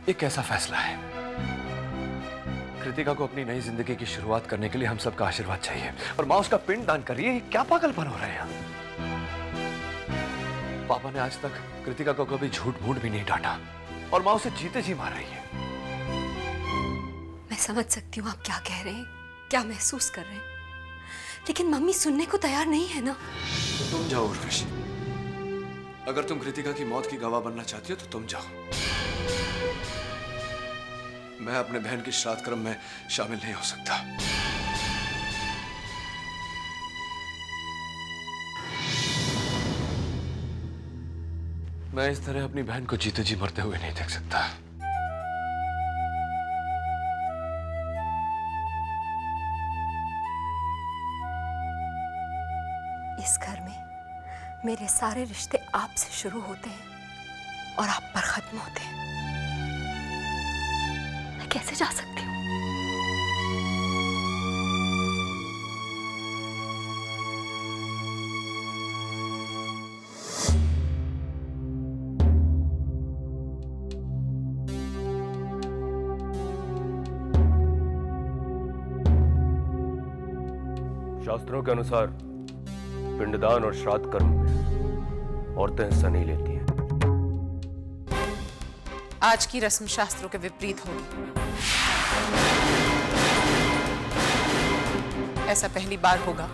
ये कैसा फैसला है? कृतिका को अपनी नई जिंदगी की शुरुआत करने के लिए हम सबका आशीर्वाद चाहिए और माँ उसका पिंड दान करिए। ये क्या पागलपन हो रहा है यहाँ? पापा ने आज तक कृतिका को कभी झूठ मूठ भी नहीं डांटा और माँ उसे जीते जी मार रही है। मैं समझ सकती हूँ आप क्या कह रहे हैं, क्या महसूस कर रहे हैं, लेकिन मम्मी सुनने को तैयार नहीं है ना। तो तुम जाओ उर्वशी। अगर तुम कृतिका की मौत की गवाह बनना चाहती हो तो तुम जाओ। मैं अपने बहन के श्राद्ध कर्म में शामिल नहीं हो सकता। मैं इस तरह अपनी बहन को जीते जी मरते हुए नहीं देख सकता। इस घर में मेरे सारे रिश्ते आपसे शुरू होते हैं और आप पर खत्म होते हैं। मैं कैसे जा सकती हूँ? शास्त्रों के अनुसार पिंडदान और श्राद्ध कर्म में औरतें हिस्सा नहीं लेती हैं। आज की रस्म शास्त्रों के विपरीत होगी। ऐसा पहली बार होगा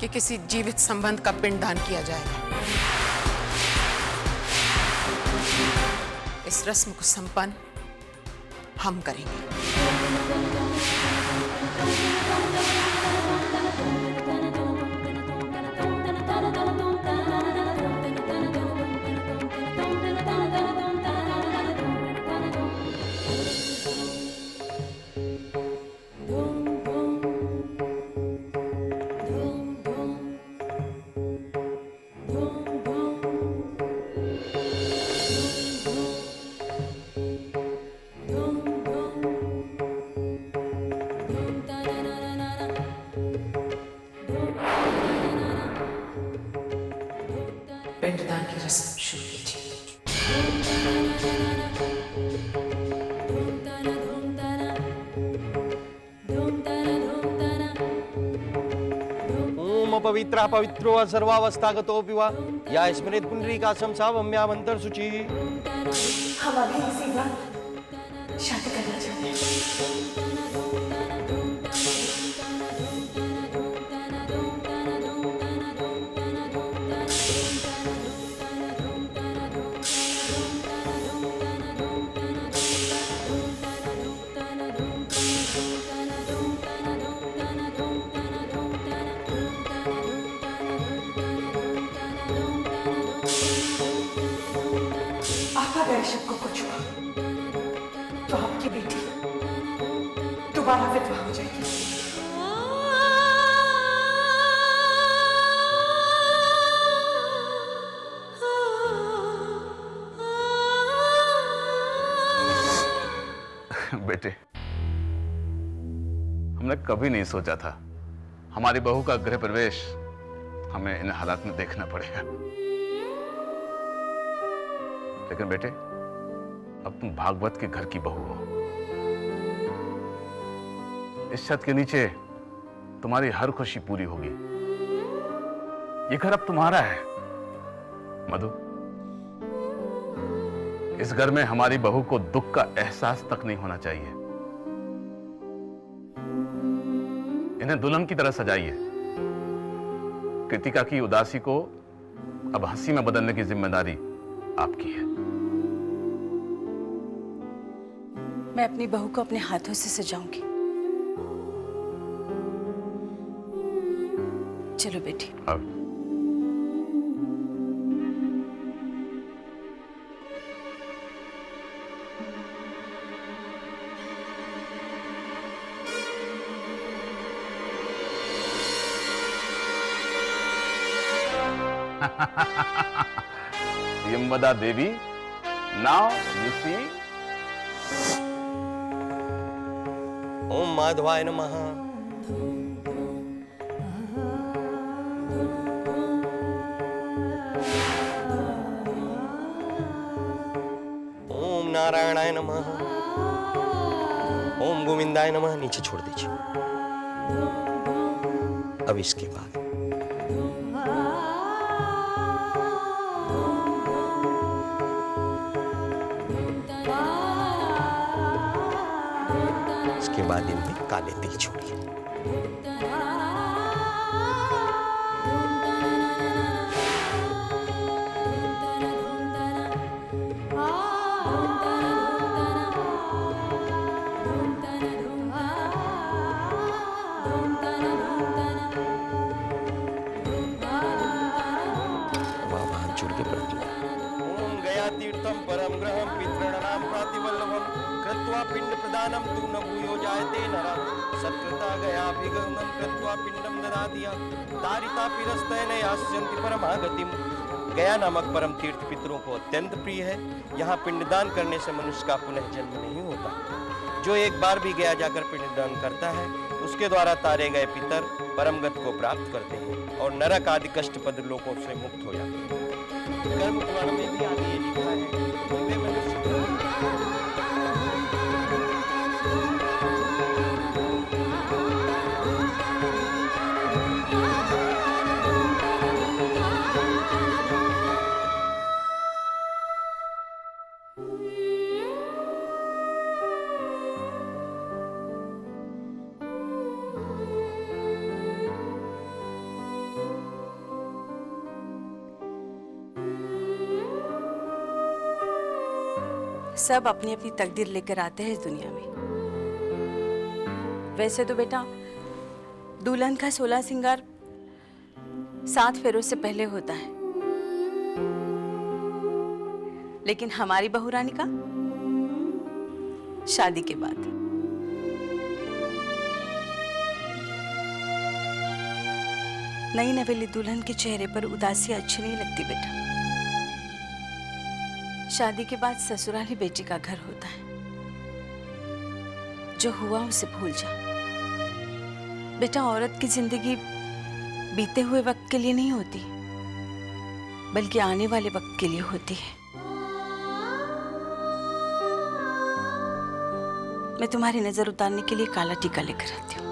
कि किसी जीवित संबंध का पिंडदान किया जाएगा। इस रस्म को संपन्न हम करेंगे। पिंडदान की रस्म शुरू कीजिए। ओम अपवित्रः पवित्रो वा सर्वावस्थागतोऽपि वा या स्मरेत् पुण्डरीकाक्षं सा वम्यामन्तर् शुचिः। हम अभी इसी बात शादी करना चाहते हैं। आपका अगर शक को कुछ हुआ तो आपकी बेटी दोबारा विधवा हो जाएगी। बेटे, हमने कभी नहीं सोचा था हमारी बहू का गृह प्रवेश हमें इन हालात में देखना पड़ेगा। लेकिन बेटे, अब तुम भागवत के घर की बहू हो। इस छत के नीचे तुम्हारी हर खुशी पूरी होगी। ये घर अब तुम्हारा है। मधु, इस घर में हमारी बहू को दुख का एहसास तक नहीं होना चाहिए। इन्हें दुल्हन की तरह सजाइए। कृतिका की उदासी को अब हंसी में बदलने की जिम्मेदारी आपकी है। मैं अपनी बहू को अपने हाथों से सजाऊंगी। चलो बेटी। अब यमवदा देवी, now you see. ओम माधवाय नमः। ओम नारायणाय नमः, ओम गोविंदाय नमः नीचे छोड़ दीजिए। अब इसके बाद इनमें काले तिल छोड़िए। तीर्थम परम ग्रहम पितॄणाम प्रातिवल्लभम कृत्वा पिंड प्रदानम तु न भूयो जायते नरा सत्कृता गयाभिगमनं कृत्वा पिंडम ददातिया तारिता पिरस्तैन यास्यन्ति परमागतिम। गया नामक परम तीर्थ पितरों को अत्यंत प्रिय है। यहाँ पिंडदान करने से मनुष्य का पुनः जन्म नहीं होता। जो एक बार भी गया जाकर पिंडदान करता है उसके द्वारा तारे गए पितर परम गति को प्राप्त करते हैं और नरक आदि कष्ट पद लोकों से मुक्त हो जाते हैं। कर्म पुराण में भी आगे ये लिखा है कि वे मनुष्य सब अपनी अपनी तकदीर लेकर आते हैं इस दुनिया में। वैसे तो बेटा दुल्हन का 16 श्रृंगार 7 फेरों से पहले होता है, लेकिन हमारी बहू रानी का शादी के बाद। नई नवेली दुल्हन के चेहरे पर उदासी अच्छी नहीं लगती बेटा। शादी के बाद ससुराल ही बेटी का घर होता है। जो हुआ उसे भूल जा बेटा। औरत की जिंदगी बीते हुए वक्त के लिए नहीं होती, बल्कि आने वाले वक्त के लिए होती है। मैं तुम्हारी नजर उतारने के लिए काला टीका लेकर आती हूँ।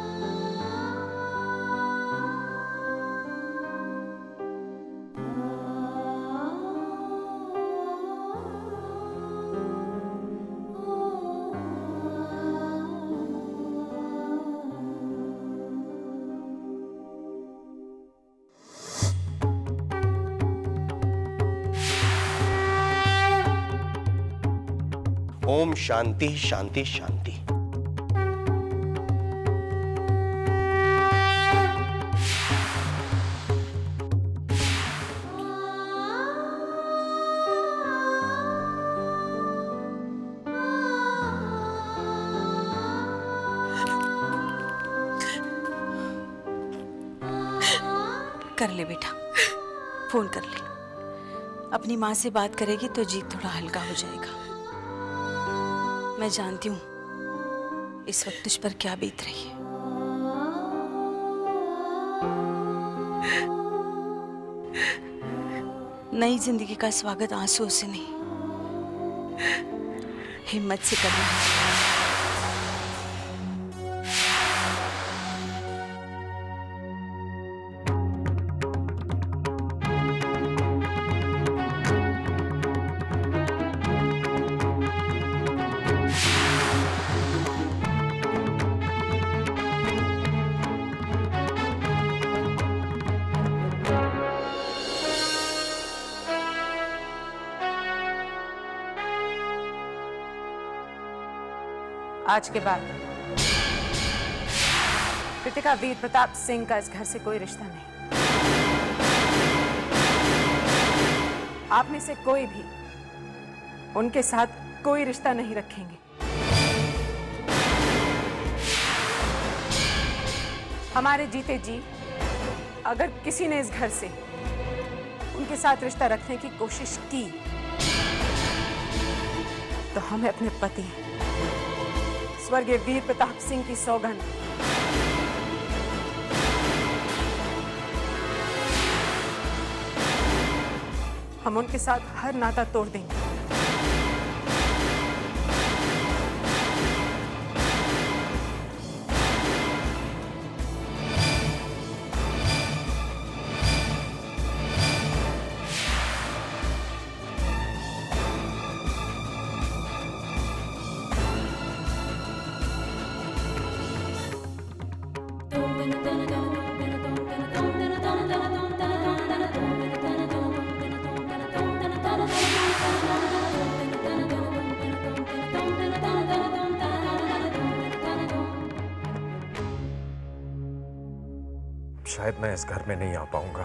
ओम शांति शांति शांति। कर ले बेटा, फोन कर ले। अपनी माँ से बात करेगी तो जी थोड़ा हल्का हो जाएगा। मैं जानती हूँ इस वक्त तुझ पर क्या बीत रही है। नई जिंदगी का स्वागत आंसुओं से नहीं, हिम्मत से करना है। आज के बाद कृतिका वीर प्रताप सिंह का इस घर से कोई रिश्ता नहीं। आप में से कोई भी उनके साथ कोई रिश्ता नहीं रखेंगे। हमारे जीते जी अगर किसी ने इस घर से उनके साथ रिश्ता रखने की कोशिश की तो हमें अपने पति स्वर्गीय वीर प्रताप सिंह की सौगंध हम उनके साथ हर नाता तोड़ देंगे। शायद मैं इस घर में नहीं आ पाऊंगा।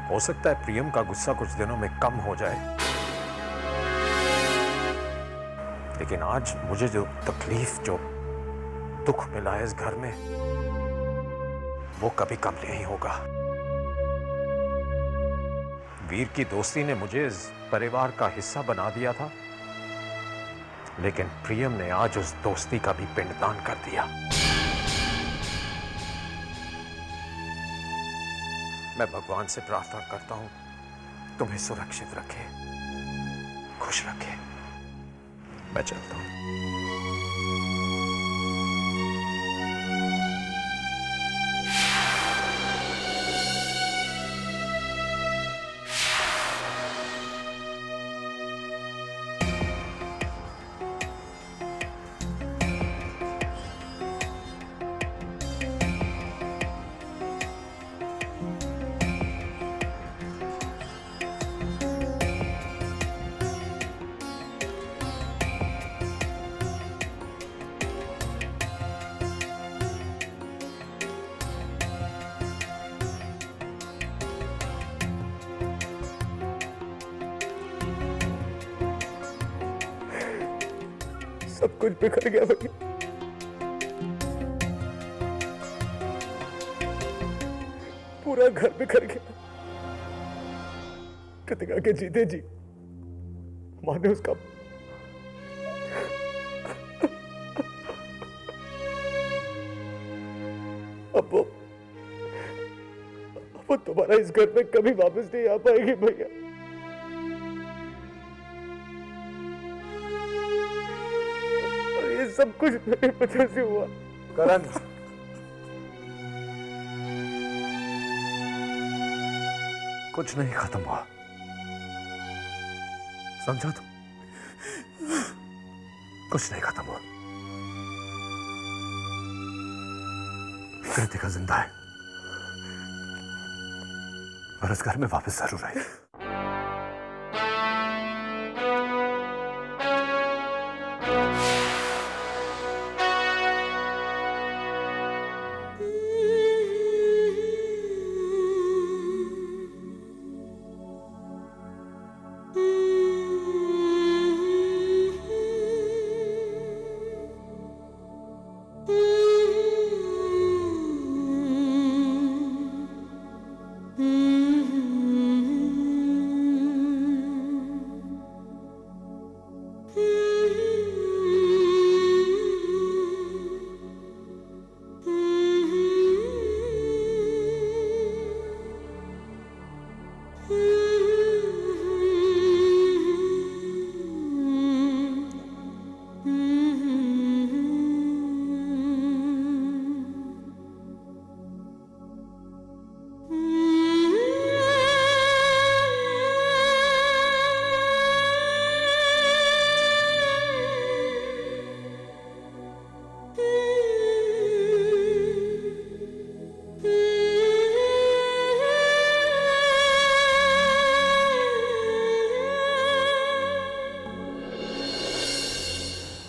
हो सकता है प्रियम का गुस्सा कुछ दिनों में कम हो जाए, लेकिन आज मुझे जो तकलीफ, जो दुख मिला है इस घर में, वो कभी कम नहीं होगा। वीर की दोस्ती ने मुझे इस परिवार का हिस्सा बना दिया था, लेकिन प्रियम ने आज उस दोस्ती का भी पिंडदान कर दिया। मैं भगवान से प्रार्थना करता हूं तुम्हें सुरक्षित रखे, खुश रखे। मैं चलता हूं। सब कुछ बिखर गया भैया। पूरा घर बिखर गया। कृतिका के जीते जी मां ने उसका अब वो दोबारा इस घर में कभी वापस नहीं आ पाएगी भैया। ये सब कुछ मेरी वजह से हुआ। करण, कुछ नहीं खत्म हुआ, समझा तुम? कुछ नहीं खत्म हुआ। कृतिका जिंदा है और इस घर में वापस जरूर आएगी।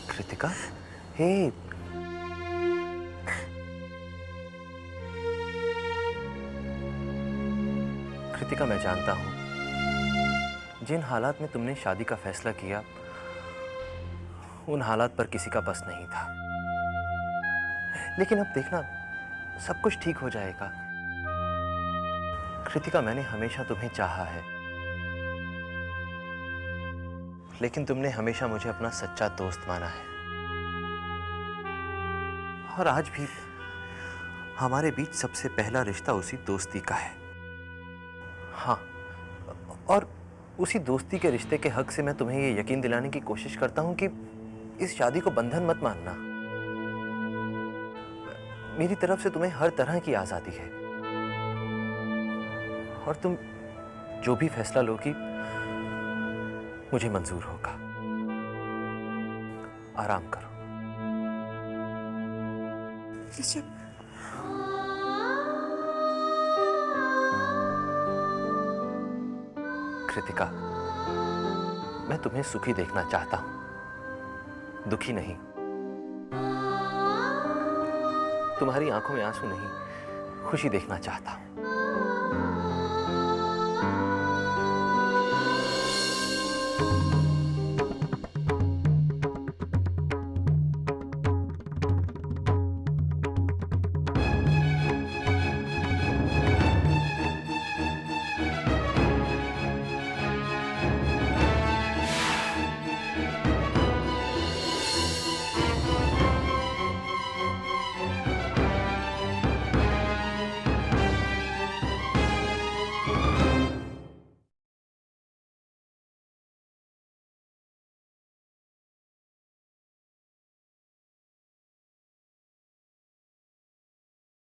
कृतिका, हे कृतिका, मैं जानता हूं जिन हालात में तुमने शादी का फैसला किया, उन हालात पर किसी का बस नहीं था। लेकिन अब देखना, सब कुछ ठीक हो जाएगा। कृतिका, मैंने हमेशा तुम्हें चाहा है, लेकिन तुमने हमेशा मुझे अपना सच्चा दोस्त माना है। और आज भी हमारे बीच सबसे पहला रिश्ता उसी दोस्ती का है। हाँ, और उसी दोस्ती के रिश्ते के हक से मैं तुम्हें ये यकीन दिलाने की कोशिश करता हूं कि इस शादी को बंधन मत मानना। मेरी तरफ से तुम्हें हर तरह की आजादी है, और तुम जो भी फैसला लोगी मुझे मंजूर होगा। आराम करो। ऋषभ, कृतिका, मैं तुम्हें सुखी देखना चाहता हूं, दुखी नहीं। तुम्हारी आंखों में आंसू नहीं, खुशी देखना चाहता हूं।